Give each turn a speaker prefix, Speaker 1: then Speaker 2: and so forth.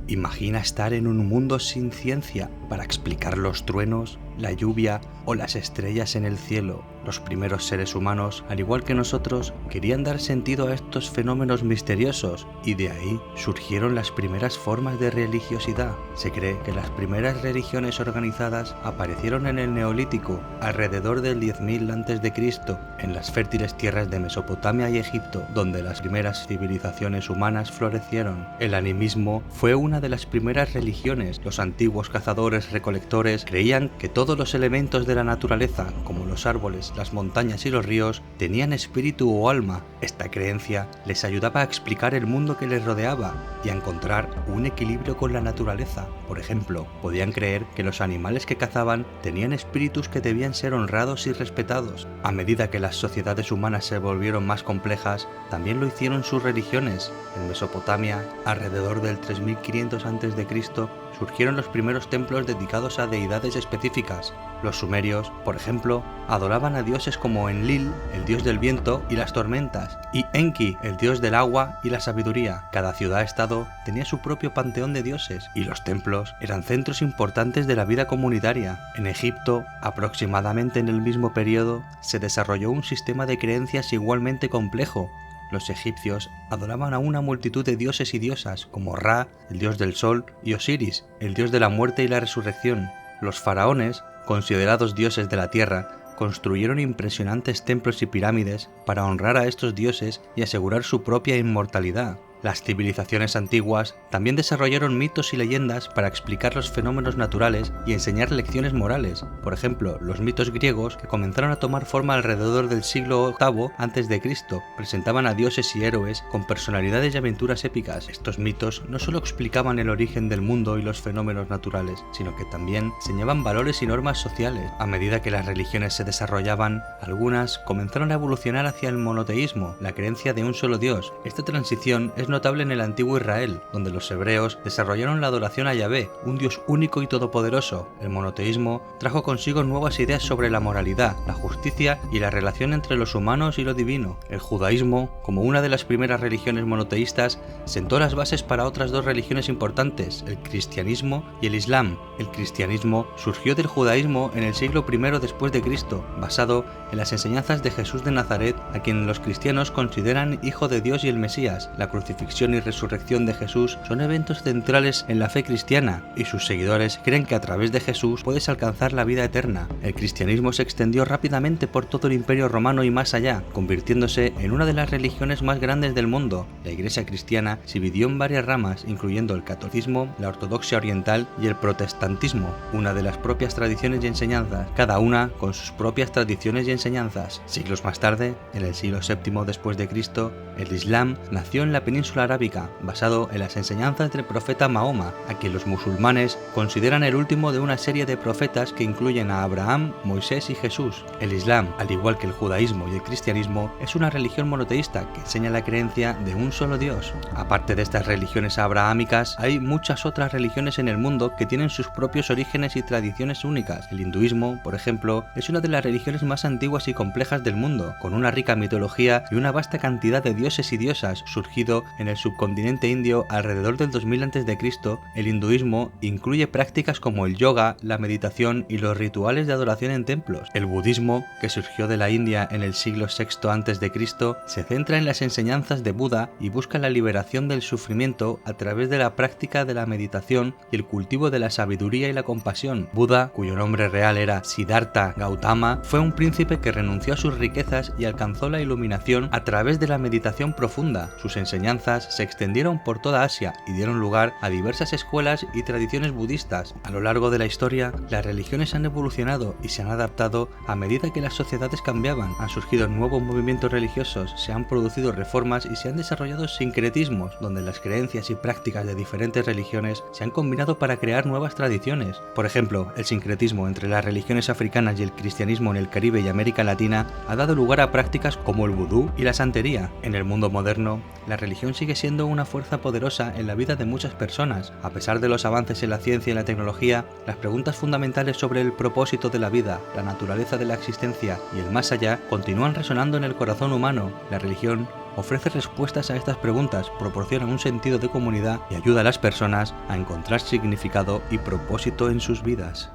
Speaker 1: Imagina estar en un mundo sin ciencia para explicar los truenos, la lluvia o las estrellas en el cielo. Los primeros seres humanos, al igual que nosotros, querían dar sentido a estos fenómenos misteriosos y de ahí surgieron las primeras formas de religiosidad. Se cree que las primeras religiones organizadas aparecieron en el Neolítico, alrededor del 10.000 a.C., en las fértiles tierras de Mesopotamia y Egipto, donde las primeras civilizaciones humanas florecieron. El animismo fue una de las primeras religiones. Los antiguos cazadores-recolectores creían que todos los elementos de la naturaleza, como los árboles, las montañas y los ríos, tenían espíritu o alma. Esta creencia les ayudaba a explicar el mundo que les rodeaba y a encontrar un equilibrio con la naturaleza. Por ejemplo, podían creer que los animales que cazaban tenían espíritus que debían ser honrados y respetados. A medida que las sociedades humanas se volvieron más complejas, también lo hicieron sus religiones. En Mesopotamia, alrededor del 3500 a.C., surgieron los primeros templos dedicados a deidades específicas. Los sumerios, por ejemplo, adoraban a dioses como Enlil, el dios del viento y las tormentas, y Enki, el dios del agua y la sabiduría. Cada ciudad-estado tenía su propio panteón de dioses, y los templos eran centros importantes de la vida comunitaria. En Egipto, aproximadamente en el mismo periodo, se desarrolló un sistema de creencias igualmente complejo. Los egipcios adoraban a una multitud de dioses y diosas, como Ra, el dios del sol, y Osiris, el dios de la muerte y la resurrección. Los faraones, considerados dioses de la tierra, construyeron impresionantes templos y pirámides para honrar a estos dioses y asegurar su propia inmortalidad. Las civilizaciones antiguas también desarrollaron mitos y leyendas para explicar los fenómenos naturales y enseñar lecciones morales. Por ejemplo, los mitos griegos, que comenzaron a tomar forma alrededor del siglo VIII a.C., presentaban a dioses y héroes con personalidades y aventuras épicas. Estos mitos no solo explicaban el origen del mundo y los fenómenos naturales, sino que también enseñaban valores y normas sociales. A medida que las religiones se desarrollaban, algunas comenzaron a evolucionar hacia el monoteísmo, la creencia de un solo Dios. Esta transición es notable en el antiguo Israel, donde los hebreos desarrollaron la adoración a Yahvé, un Dios único y todopoderoso. El monoteísmo trajo consigo nuevas ideas sobre la moralidad, la justicia y la relación entre los humanos y lo divino. El judaísmo, como una de las primeras religiones monoteístas, sentó las bases para otras dos religiones importantes, el cristianismo y el islam. El cristianismo surgió del judaísmo en el siglo I después de Cristo, basado en las enseñanzas de Jesús de Nazaret, a quien los cristianos consideran hijo de Dios y el Mesías. La crucifixión y resurrección de Jesús son eventos centrales en la fe cristiana, y sus seguidores creen que a través de Jesús puedes alcanzar la vida eterna. El cristianismo se extendió rápidamente por todo el Imperio Romano y más allá, convirtiéndose en una de las religiones más grandes del mundo. La Iglesia cristiana se dividió en varias ramas, incluyendo el catolicismo, la ortodoxia oriental y el protestantismo, una de las propias tradiciones y enseñanzas, cada una con sus propias tradiciones y enseñanzas. Siglos más tarde, en el siglo VII después de Cristo, el Islam nació en la península arábica, basado en las enseñanzas del profeta Mahoma, a quien los musulmanes consideran el último de una serie de profetas que incluyen a Abraham, Moisés y Jesús. El Islam, al igual que el judaísmo y el cristianismo, es una religión monoteísta que enseña la creencia de un solo Dios. Aparte de estas religiones abrahámicas, hay muchas otras religiones en el mundo que tienen sus propios orígenes y tradiciones únicas. El hinduismo, por ejemplo, es una de las religiones más antiguas y complejas del mundo, con una rica mitología y una vasta cantidad de dioses y diosas, surgido en el subcontinente indio alrededor del 2000 a.C., el hinduismo incluye prácticas como el yoga, la meditación y los rituales de adoración en templos. El budismo, que surgió de la India en el siglo VI a.C., se centra en las enseñanzas de Buda y busca la liberación del sufrimiento a través de la práctica de la meditación y el cultivo de la sabiduría y la compasión. Buda, cuyo nombre real era Siddhartha Gautama, fue un príncipe que renunció a sus riquezas y alcanzó la iluminación a través de la meditación profunda. Sus enseñanzas se extendieron por toda Asia y dieron lugar a diversas escuelas y tradiciones budistas. A lo largo de la historia, las religiones han evolucionado y se han adaptado a medida que las sociedades cambiaban. Han surgido nuevos movimientos religiosos, se han producido reformas y se han desarrollado sincretismos, donde las creencias y prácticas de diferentes religiones se han combinado para crear nuevas tradiciones. Por ejemplo, el sincretismo entre las religiones africanas y el cristianismo en el Caribe y América Latina ha dado lugar a prácticas como el vudú y la santería. En el mundo moderno, la religión sigue siendo una fuerza poderosa en la vida de muchas personas. A pesar de los avances en la ciencia y la tecnología, las preguntas fundamentales sobre el propósito de la vida, la naturaleza de la existencia y el más allá continúan resonando en el corazón humano. La religión ofrece respuestas a estas preguntas, proporciona un sentido de comunidad y ayuda a las personas a encontrar significado y propósito en sus vidas.